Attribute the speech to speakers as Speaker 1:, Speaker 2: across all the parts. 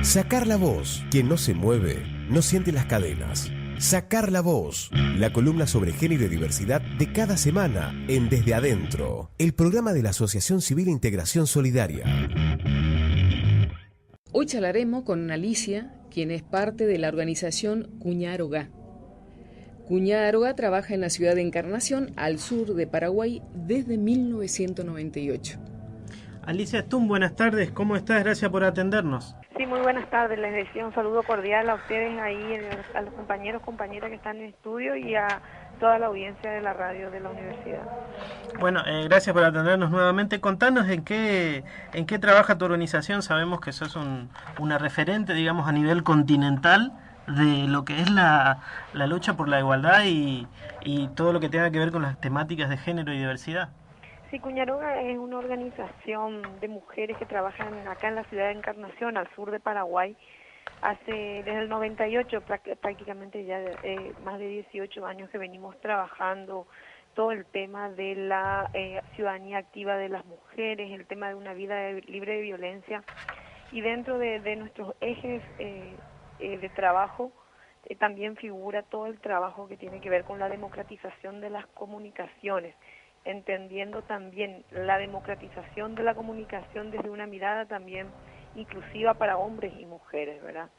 Speaker 1: Sacar la voz. Quien no se mueve, no siente las cadenas. Sacar la voz. La columna sobre género y diversidad de cada semana en Desde Adentro, el programa de la Asociación Civil Integración Solidaria.
Speaker 2: Hoy charlaremos con Alicia, quien es parte de la organización Cuñaroga. Cuñaroga trabaja en la ciudad de Encarnación, al sur de Paraguay, desde 1998.
Speaker 3: Alicia Stum, buenas tardes, ¿cómo estás? Gracias por atendernos.
Speaker 4: Sí, muy buenas tardes, les decía un saludo cordial a ustedes ahí, a los compañeras que están en estudio y a toda la audiencia de la radio de la universidad.
Speaker 3: Bueno, gracias por atendernos nuevamente. Contanos en qué trabaja tu organización. Sabemos que sos una referente, digamos, a nivel continental de lo que es la lucha por la igualdad y todo lo que tenga que ver con las temáticas de género y diversidad.
Speaker 4: Sí, Cuñaroga es una organización de mujeres que trabajan acá en la ciudad de Encarnación, al sur de Paraguay, desde el 98, prácticamente ya más de 18 años que venimos trabajando todo el tema de la ciudadanía activa de las mujeres, el tema de una vida libre de violencia, y dentro de nuestros ejes de trabajo también figura todo el trabajo que tiene que ver con la democratización de las comunicaciones, entendiendo también la democratización de la comunicación desde una mirada también inclusiva para hombres y mujeres, ¿verdad?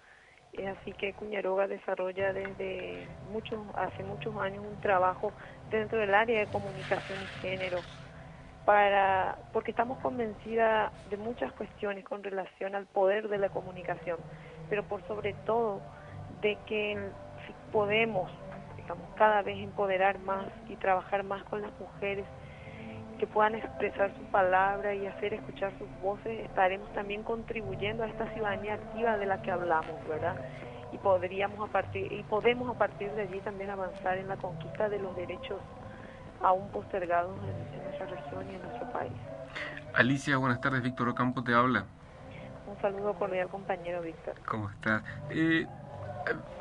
Speaker 4: Es así que Cuñaroga desarrolla hace muchos años un trabajo dentro del área de comunicación y género, porque estamos convencidas de muchas cuestiones con relación al poder de la comunicación, pero por sobre todo de que si podemos, digamos, cada vez empoderar más y trabajar más con las mujeres que puedan expresar su palabra y hacer escuchar sus voces, estaremos también contribuyendo a esta ciudadanía activa de la que hablamos, ¿verdad? Y podemos a partir de allí también avanzar en la conquista de los derechos aún postergados en nuestra región y en nuestro país.
Speaker 5: Alicia, buenas tardes, Víctor Ocampo te habla.
Speaker 4: Un saludo cordial, compañero Víctor.
Speaker 5: ¿Cómo estás?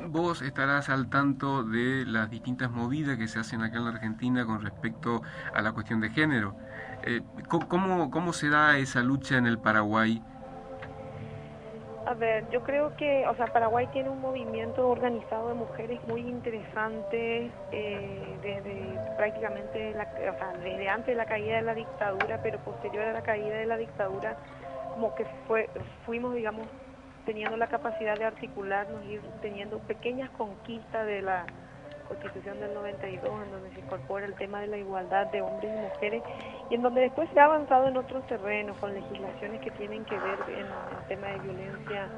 Speaker 5: Vos estarás al tanto de las distintas movidas que se hacen acá en la Argentina con respecto a la cuestión de género. ¿Cómo se da esa lucha en el Paraguay?
Speaker 4: A ver, yo creo que, Paraguay tiene un movimiento organizado de mujeres muy interesante desde prácticamente, desde antes de la caída de la dictadura, pero posterior a la caída de la dictadura, como que fuimos, digamos, teniendo la capacidad de articularnos, ir teniendo pequeñas conquistas de la Constitución del 92, en donde se incorpora el tema de la igualdad de hombres y mujeres, y en donde después se ha avanzado en otros terrenos, con legislaciones que tienen que ver en el tema de violencia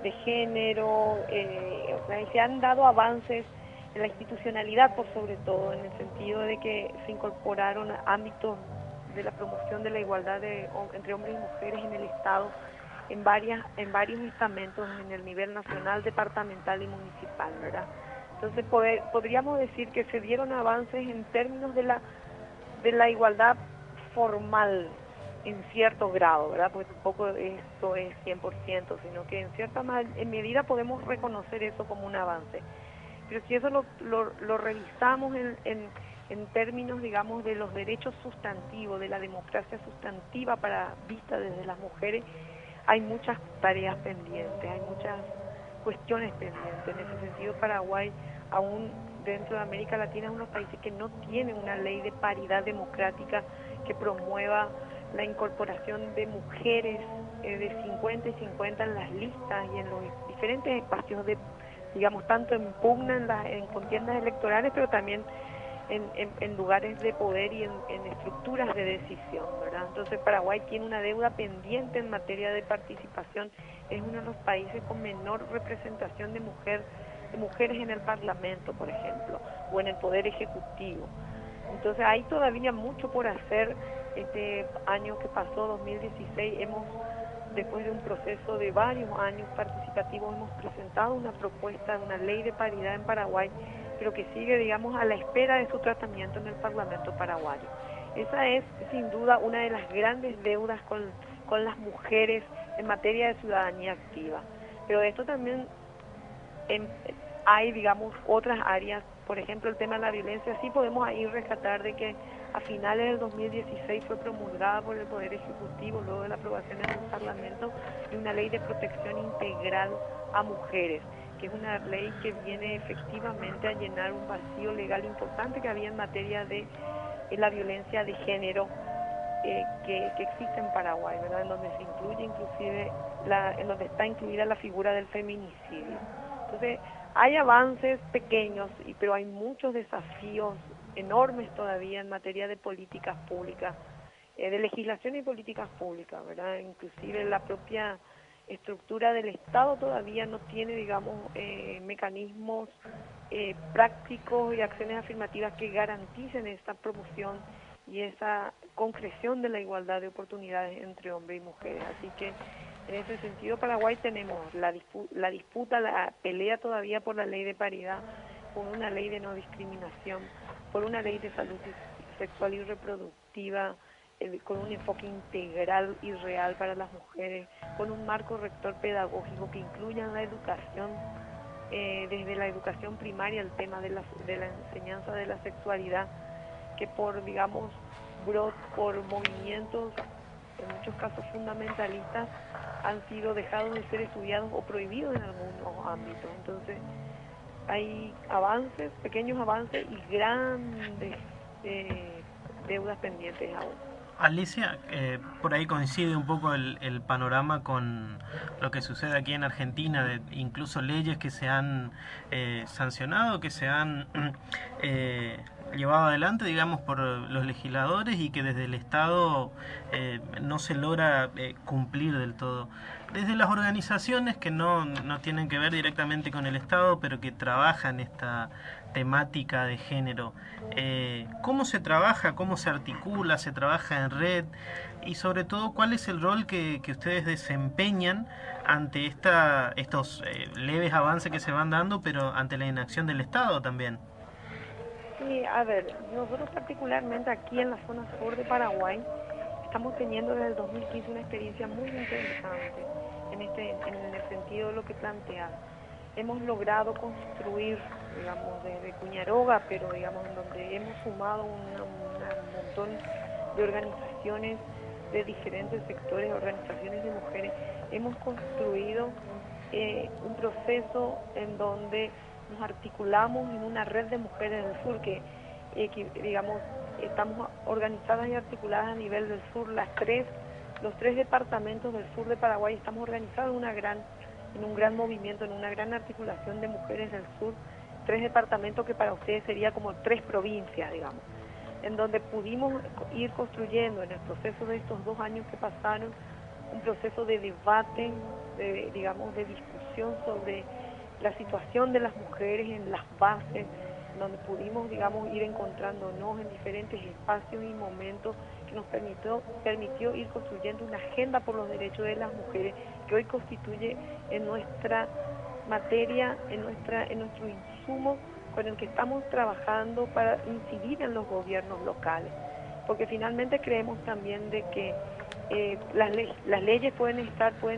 Speaker 4: de género, y se han dado avances en la institucionalidad, por sobre todo, en el sentido de que se incorporaron ámbitos de la promoción de la igualdad entre hombres y mujeres en el Estado, en varios estamentos en el nivel nacional, departamental y municipal, ¿verdad? Entonces podríamos decir que se dieron avances en términos de la igualdad formal en cierto grado, ¿verdad? Porque tampoco esto es 100%, sino que en medida podemos reconocer eso como un avance. Pero si eso lo revisamos en términos, digamos, de los derechos sustantivos, de la democracia sustantiva vista desde las mujeres, hay muchas tareas pendientes, hay muchas cuestiones pendientes. En ese sentido, Paraguay, aún dentro de América Latina, es uno de los países que no tiene una ley de paridad democrática que promueva la incorporación de mujeres de 50 y 50 en las listas y en los diferentes espacios digamos, tanto en pugna, en contiendas electorales, pero también en lugares de poder y en estructuras de decisión, ¿verdad? Entonces Paraguay tiene una deuda pendiente en materia de participación, es uno de los países con menor representación de mujeres en el Parlamento, por ejemplo, o en el Poder Ejecutivo. Entonces hay todavía mucho por hacer. Este año que pasó, 2016, después de un proceso de varios años participativos, hemos presentado una propuesta de una ley de paridad en Paraguay, pero que sigue, digamos, a la espera de su tratamiento en el Parlamento paraguayo. Esa es, sin duda, una de las grandes deudas con las mujeres en materia de ciudadanía activa. Pero esto también hay, digamos, otras áreas, por ejemplo, el tema de la violencia. Sí podemos ahí rescatar de que a finales del 2016 fue promulgada por el Poder Ejecutivo, luego de la aprobación en el Parlamento, de una ley de protección integral a mujeres, que es una ley que viene efectivamente a llenar un vacío legal importante que había en materia de la violencia de género que existe en Paraguay, ¿verdad? En donde se incluye inclusive, en donde está incluida la figura del feminicidio. Entonces, hay avances pequeños, pero hay muchos desafíos enormes todavía en materia de políticas públicas, de legislación y políticas públicas, ¿verdad? Inclusive la propia estructura del Estado todavía no tiene, digamos, mecanismos prácticos y acciones afirmativas que garanticen esta promoción y esa concreción de la igualdad de oportunidades entre hombres y mujeres. Así que en ese sentido Paraguay tenemos la disputa, la pelea todavía por la ley de paridad, por una ley de no discriminación, por una ley de salud sexual y reproductiva, con un enfoque integral y real para las mujeres, con un marco rector pedagógico que incluya en la educación, desde la educación primaria, el tema de la enseñanza de la sexualidad, que por, digamos, por movimientos, en muchos casos fundamentalistas, han sido dejados de ser estudiados o prohibidos en algunos ámbitos. Entonces, hay avances, pequeños avances y grandes deudas pendientes aún.
Speaker 3: Alicia, por ahí coincide un poco el panorama con lo que sucede aquí en Argentina, de incluso leyes que se han sancionado, que se han llevado adelante, digamos, por los legisladores y que desde el Estado no se logra cumplir del todo. Desde las organizaciones que no tienen que ver directamente con el Estado, pero que trabajan esta temática de género, ¿cómo se trabaja, cómo se articula, se trabaja en red y sobre todo cuál es el rol que ustedes desempeñan ante estos leves avances que se van dando, pero ante la inacción del Estado también?
Speaker 4: Sí, a ver, nosotros particularmente aquí en la zona sur de Paraguay estamos teniendo desde el 2015 una experiencia muy interesante en el sentido de lo que planteas. Hemos logrado construir, digamos, desde Cuñaroga, pero digamos en donde hemos sumado un montón de organizaciones de diferentes sectores, organizaciones de mujeres, hemos construido un proceso en donde nos articulamos en una red de mujeres del sur que digamos, estamos organizadas y articuladas a nivel del sur, los tres departamentos del sur de Paraguay estamos organizados en un gran movimiento, en una gran articulación de mujeres del sur, 3 departamentos que para ustedes sería como 3 provincias, digamos, en donde pudimos ir construyendo en el proceso de estos 2 años que pasaron, un proceso de debate, digamos, de discusión sobre la situación de las mujeres en las bases, donde pudimos, digamos, ir encontrándonos en diferentes espacios y momentos que nos permitió ir construyendo una agenda por los derechos de las mujeres que hoy constituye en nuestra materia, en nuestro insumo con el que estamos trabajando para incidir en los gobiernos locales, porque finalmente creemos también de que las leyes pueden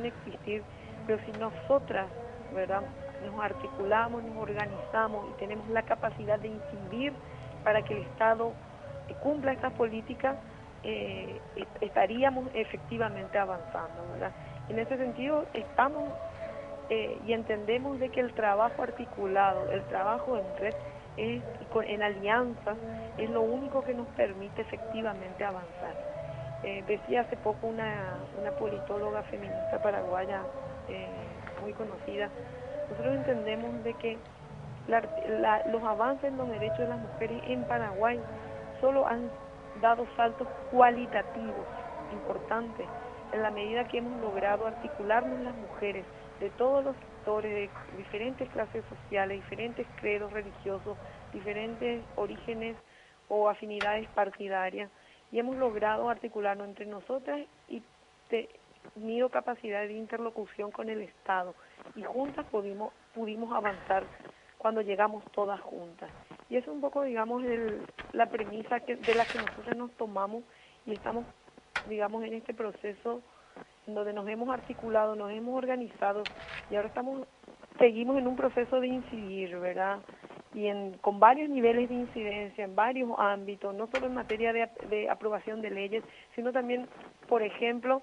Speaker 4: existir, pero si nosotras, ¿verdad?, nos articulamos, nos organizamos y tenemos la capacidad de incidir para que el Estado cumpla estas políticas, estaríamos efectivamente avanzando, ¿verdad? En ese sentido estamos y entendemos de que el trabajo articulado, el trabajo en red, en alianza, es lo único que nos permite efectivamente avanzar. Decía hace poco una politóloga feminista paraguaya muy conocida, nosotros entendemos de que los avances en los derechos de las mujeres en Paraguay solo han dado saltos cualitativos importantes en la medida que hemos logrado articularnos las mujeres de todos los sectores, de diferentes clases sociales, diferentes credos religiosos, diferentes orígenes o afinidades partidarias, y hemos logrado articularnos entre nosotras y tenido capacidad de interlocución con el Estado, y juntas pudimos avanzar cuando llegamos todas juntas. Y eso es un poco, digamos, la premisa de la que nosotros nos tomamos y estamos, digamos, en este proceso en donde nos hemos articulado, nos hemos organizado y ahora seguimos en un proceso de incidir, ¿verdad? con varios niveles de incidencia en varios ámbitos, no solo en materia de aprobación de leyes, sino también, por ejemplo,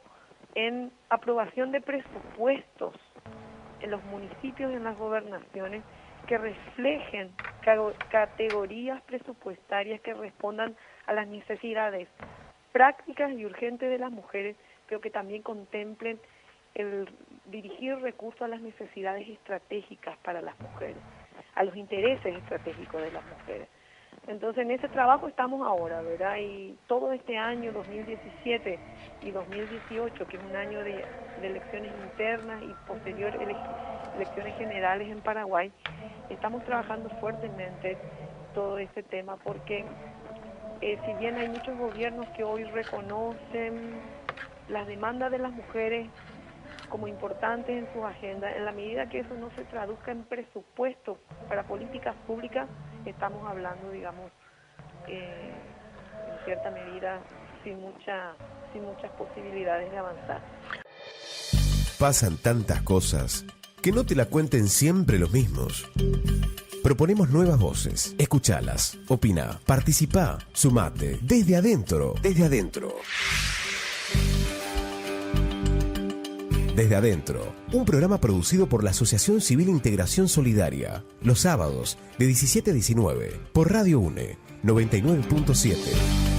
Speaker 4: en aprobación de presupuestos en los municipios y en las gobernaciones que reflejen categorías presupuestarias que respondan a las necesidades prácticas y urgentes de las mujeres, pero que también contemplen el dirigir recursos a las necesidades estratégicas para las mujeres, a los intereses estratégicos de las mujeres. Entonces, en ese trabajo estamos ahora, ¿verdad? Y todo este año, 2017 y 2018, que es un año de elecciones internas y posterior elecciones generales en Paraguay, estamos trabajando fuertemente todo este tema porque si bien hay muchos gobiernos que hoy reconocen las demandas de las mujeres como importantes en sus agendas, en la medida que eso no se traduzca en presupuesto para políticas públicas, estamos hablando, digamos, en cierta medida sin muchas posibilidades de avanzar.
Speaker 1: Pasan tantas cosas que no te la cuenten siempre los mismos. Proponemos nuevas voces. Escuchalas, opina, participa, sumate. Desde adentro. Desde adentro. Desde adentro, un programa producido por la Asociación Civil Integración Solidaria. Los sábados, de 17 a 19, por Radio UNE, 99.7.